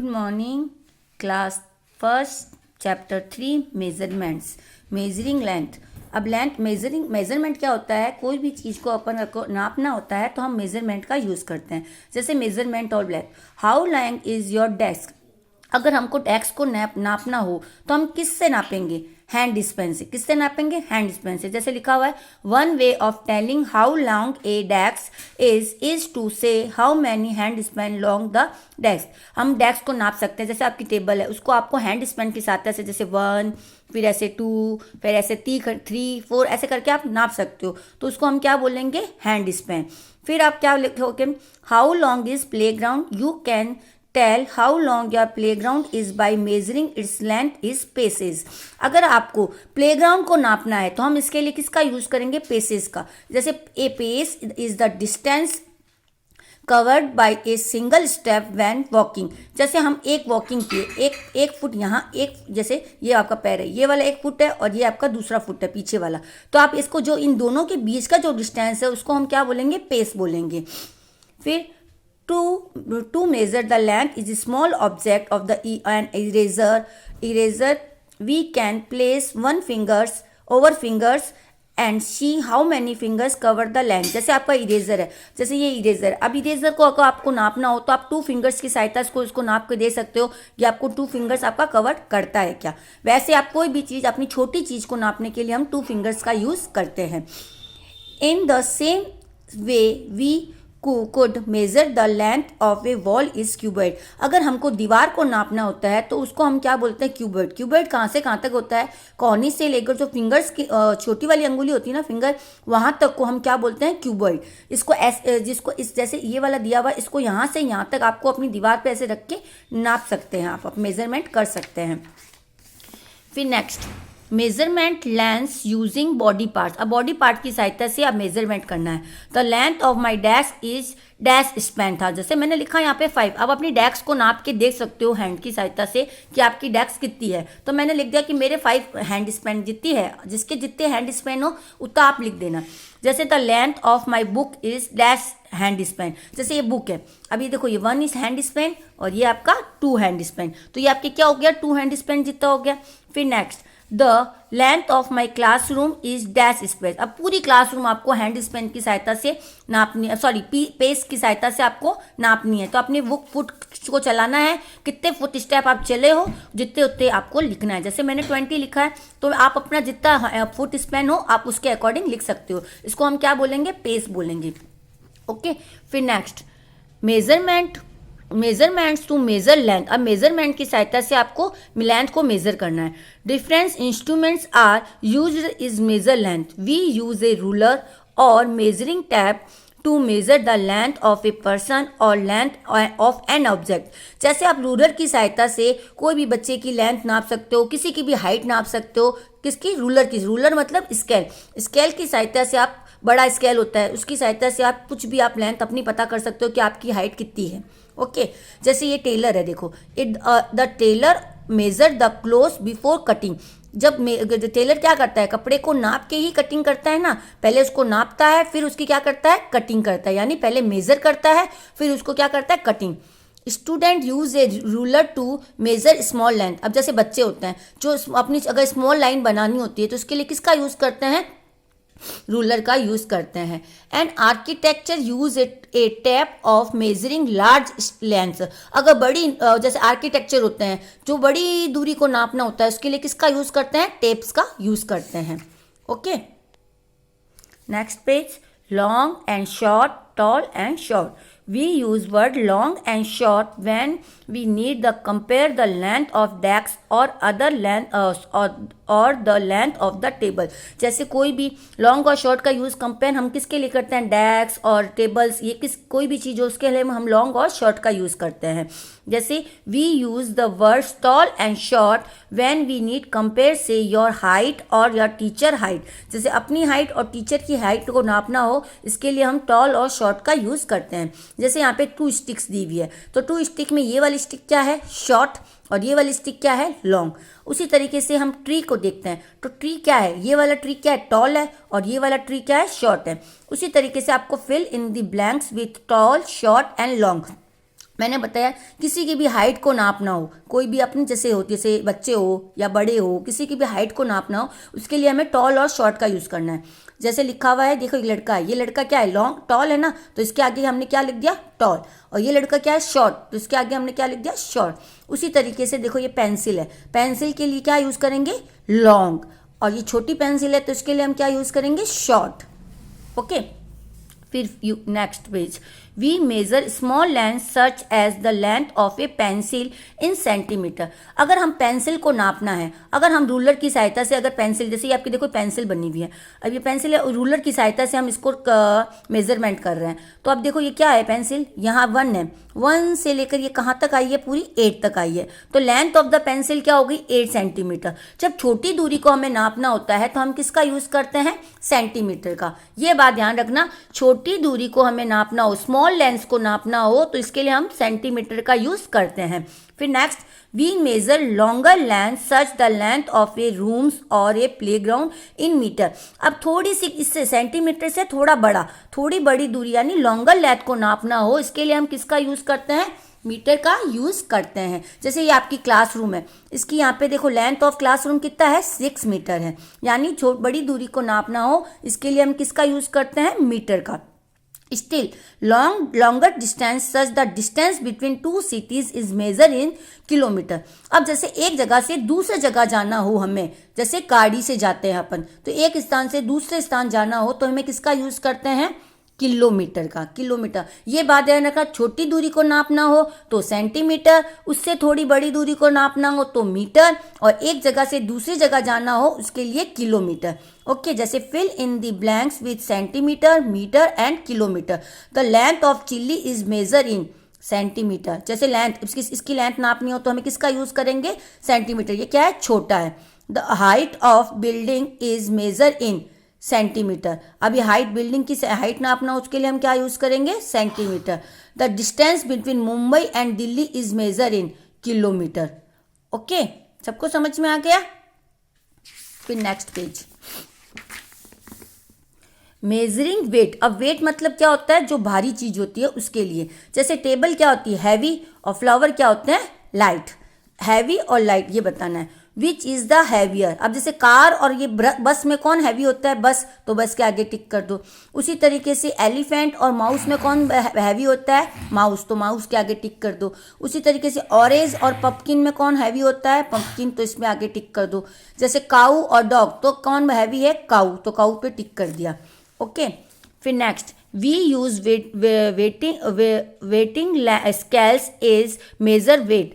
Good morning class first chapter 3 measurements measuring length. अब length measurement क्या होता है? कोई भी चीज़ को अपन को नापना होता है तो हम मेजरमेंट का यूज़ करते हैं। जैसे मेजरमेंट और length. How long is your desk? अगर हमको डेस्क को नापना हो तो हम किससे नापेंगे? हैंड डिस्पेंस से। किससे नापेंगे? हैंड डिस्पेंस से। जैसे लिखा हुआ है one way of telling how long a desk is to say how many hand spans long the desk. हम डेस्क को नाप सकते हैं। जैसे आपकी टेबल है उसको आपको हैंड डिस्पेंस के साथ ऐसे जैसे 1 फिर ऐसे 2 फिर ऐसे 3 4 ऐसे करके आप नाप सकते हो, तो उसको हम क्या बोलेंगे? Hand dispense. फिर आप क्या लिखोगे? How long is playground? You can tell how long your playground is by measuring its length is paces. अगर आपको प्ले ग्राउंड को नापना है तो हम इसके लिए किसका यूज करेंगे? पेसेस का। जैसे a pace is the distance covered by a single step when walking. जैसे हम एक वॉकिंग किए, एक फुट यहाँ, एक जैसे ये आपका पैर है, ये वाला 1 फुट है और ये आपका दूसरा फुट है पीछे वाला, तो आप इसको जो इन दोनों के बीच का जो डिस्टेंस है उसको हम क्या बोलेंगे? पेस बोलेंगे। फिर to measure the length is a small object of an eraser we can place one fingers over fingers and see how many fingers cover the length। जैसे आपका इरेजर है, जैसे ये इरेजर, अब इरेजर को अगर आपको नापना हो तो आप 2 फिंगर्स की सहायता से इसको नाप के दे सकते हो कि आपको 2 फिंगर्स आपका कवर करता है क्या। वैसे आप कोई भी चीज़, अपनी छोटी चीज़ को नापने के लिए हम 2 फिंगर्स का यूज़ करते हैं। In the same way we could measure the length of a wall is cuboid। अगर हमको दीवार को नापना होता है तो उसको हम क्या बोलते हैं? क्यूबॉइड। क्यूबॉइड कहाँ से कहाँ तक होता है? कोहनी से लेकर जो फिंगर्स की छोटी वाली अंगुली होती है ना, फिंगर, वहाँ तक को हम क्या बोलते हैं? क्यूबॉइड। इसको जिसको इस जैसे ये वाला दिया हुआ, इसको यहाँ से यहाँ तक आपको अपनी दीवार पे ऐसे रख के नाप सकते हैं, आप मेजरमेंट कर सकते हैं। फिर next measurement length using body part. अब बॉडी पार्ट की सहायता से आप मेजरमेंट करना है। The length of my desk is dash span था, जैसे मैंने लिखा यहाँ पे 5। अब अपनी डेस्क को नाप के देख सकते हो हैंड की सहायता से कि आपकी डेस्क कितनी है। तो मैंने लिख दिया कि मेरे 5 हैंड स्पैन जितनी है, जिसके जितने हैंड स्पैन हो उतना आप लिख देना। जैसे the length of my book is dash hand span. जैसे ये बुक है, अभी देखो ये 1 इज हैंड स्पैन और ये आपका 2 हैंड स्पैन, तो ये आपके क्या हो गया? 2 हैंड स्पैन जितना हो गया। फिर next the length of my classroom is dash space. अब पूरी क्लासरूम आपको हैंड स्पेन की सहायता से नापनी है, सॉरी पेस की सहायता से आपको नापनी है। तो अपने बुक फुट को चलाना है, कितने फुट स्टेप आप चले हो जितने उतने आपको लिखना है। जैसे मैंने 20 लिखा है तो आप अपना जितना फुट स्पेन हो आप उसके अकॉर्डिंग लिख सकते हो। इसको हम क्या बोलेंगे? पेस बोलेंगे। ओके। फिर next measurements to measure length. अब मेजरमेंट की सहायता से आपको लेंथ को मेजर करना है। Different instruments are used is measure length. We use a ruler और measuring tape to measure the length of a person और लेंथ ऑफ एन ऑब्जेक्ट। जैसे आप रूलर की सहायता से कोई भी बच्चे की लेंथ नाप सकते हो, किसी की भी हाइट नाप सकते हो। किसकी? रूलर की। रूलर मतलब स्केल। स्केल की सहायता से आप, बड़ा स्केल होता है उसकी सहायता से आप कुछ भी आप लेंथ अपनी पता कर सकते हो कि आपकी हाइट कितनी है। ओके। जैसे ये टेलर है, देखो the tailor measure the cloth before cutting. जब टेलर क्या करता है? कपड़े को नाप के ही कटिंग करता है ना, पहले उसको नापता है फिर उसकी क्या करता है? कटिंग करता है। यानी पहले मेजर करता है फिर उसको क्या करता है? Cutting. Student use a ruler to measure small length. अब जैसे बच्चे होते हैं जो अपनी अगर स्मॉल लाइन बनानी होती है तो उसके लिए किसका यूज करते हैं? रूलर का यूज करते हैं। And architecture use A tape of measuring large length. अगर बड़ी जैसे आर्किटेक्चर होते हैं जो बड़ी दूरी को नापना होता है उसके लिए किसका यूज करते हैं? टेप्स का यूज करते हैं। Okay. Next page long and short, toll and short. We use word long and short when we need the compare the length of desk or other length or the length of the table। जैसे कोई भी long और short का use compare हम किसके लिए करते हैं? डेस्क और टेबल्स, ये कोई भी चीज़ हो उसके लिए हम लॉन्ग और शॉर्ट का यूज़ करते हैं। जैसे we use the words tall and short when we need compare से योर हाइट और योर टीचर हाइट। जैसे अपनी हाइट और टीचर की हाइट को नापना हो इसके लिए हम टॉल और शॉर्ट का यूज़ करते हैं। जैसे यहाँ पे 2 स्टिक्स दी हुई है तो 2 स्टिक में ये वाली स्टिक क्या है? शॉर्ट, और ये वाली स्टिक क्या है? लॉन्ग। उसी तरीके से हम ट्री को देखते हैं तो ट्री क्या है? ये वाला ट्री क्या है? टॉल है और ये वाला ट्री क्या है? शॉर्ट है। उसी तरीके से आपको fill in the blanks with tall, short and long मैंने बताया किसी की भी हाइट को नापना हो, कोई भी अपनी जैसे हो, जैसे बच्चे हो या बड़े हो, किसी की भी हाइट को नापना हो, उसके लिए हमें टॉल और शॉर्ट का यूज़ करना है। जैसे लिखा हुआ है, देखो एक लड़का है, ये लड़का क्या है, लॉन्ग टॉल है ना, तो इसके आगे हमने क्या लिख दिया, टॉल। और ये लड़का क्या है, शॉर्ट, तो इसके आगे हमने क्या लिख दिया, शॉर्ट। उसी तरीके से देखो ये पेंसिल है, पेंसिल के लिए क्या यूज़ करेंगे, लॉन्ग। और ये छोटी पेंसिल है तो इसके लिए हम क्या यूज़ करेंगे, शॉर्ट। ओके, फिर next page, we measure small length such as the length of a pencil in centimetre. अगर हम पेंसिल को नापना है, अगर हम रूलर की सहायता से, अगर पेंसिल, जैसे ये आपकी देखो पेंसिल बनी हुई है, अब ये पेंसिल है, रूलर की सहायता से हम इसको मेजरमेंट कर रहे हैं। तो अब देखो ये क्या है, पेंसिल यहाँ 1 है, 1 से लेकर ये कहाँ तक आई है, पूरी 8 तक आई है। तो लेंथ ऑफ द पेंसिल क्या होगी, 8 सेंटीमीटर। जब छोटी दूरी को हमें नापना होता है तो हम किसका यूज़ करते हैं, सेंटीमीटर का। ये बात ध्यान रखना, छोटी दूरी को हमें नापना हो, स्मॉल लेंथ को नापना हो, तो इसके लिए हम सेंटीमीटर का यूज़ करते हैं। फिर next, we measure longer length such the length of a rooms और ए प्लेग्राउंड इन मीटर। अब थोड़ी सी इससे सेंटीमीटर से थोड़ा बड़ा, थोड़ी बड़ी दूरी यानी लॉन्गर लेंथ को नापना हो, इसके लिए हम किसका यूज़ करते हैं, मीटर का यूज़ करते हैं। जैसे ये आपकी क्लासरूम है, इसकी यहाँ पे देखो लेंथ ऑफ क्लासरूम कितना है, 6 मीटर है, यानी बड़ी दूरी को नापना हो, इसके लिए हम किसका यूज़ करते हैं, मीटर का। Still, longer distance such the distance between two cities is measured in kilometre. अब जैसे एक जगह से दूसरे जगह जाना हो हमें, जैसे गाड़ी से जाते हैं अपन, तो एक स्थान से दूसरे स्थान जाना हो तो हमें किसका यूज़ करते हैं, किलोमीटर का, किलोमीटर। ये बात ध्यान रखना, छोटी दूरी को नापना हो तो सेंटीमीटर, उससे थोड़ी बड़ी दूरी को नापना हो तो मीटर, और एक जगह से दूसरी जगह जाना हो उसके लिए किलोमीटर। ओके, जैसे fill in the blanks with centimetre, metre and kilometre. The length of chilli is measure in centimetre. जैसे लेंथ, इसकी लेंथ नापनी हो तो हमें किसका यूज़ करेंगे, सेंटीमीटर। ये क्या है, छोटा है। The height of building is measure in centimetre. अभी हाइट, बिल्डिंग की हाइट नापना उसके लिए हम क्या यूज़ करेंगे, centimetre. The distance between Mumbai and Delhi is measure in kilometre. Okay, सबको समझ में आ गया। फिर नेक्स्ट पेज, मेजरिंग वेट। अब वेट मतलब क्या होता है, जो भारी चीज होती है उसके लिए। जैसे टेबल क्या होती है, हैवी, और फ्लावर क्या होते हैं, लाइट। हैवी और लाइट ये बताना है। Which is the heavier. अब जैसे कार और ये बस में कौन हैवी होता है, बस, तो बस के आगे टिक कर दो। उसी तरीके से एलिफेंट और माउस में कौन हैवी होता है, माउस, तो माउस के आगे टिक कर दो। उसी तरीके से ऑरेंज और पम्पकिन में कौन हैवी होता है, पम्पकिन, तो इसमें आगे टिक कर दो। जैसे काऊ और डॉग, तो कौन हैवी है, काऊ, तो काऊ पे टिक कर दिया। ओके, फिर next, we use weighing scales is measure wait.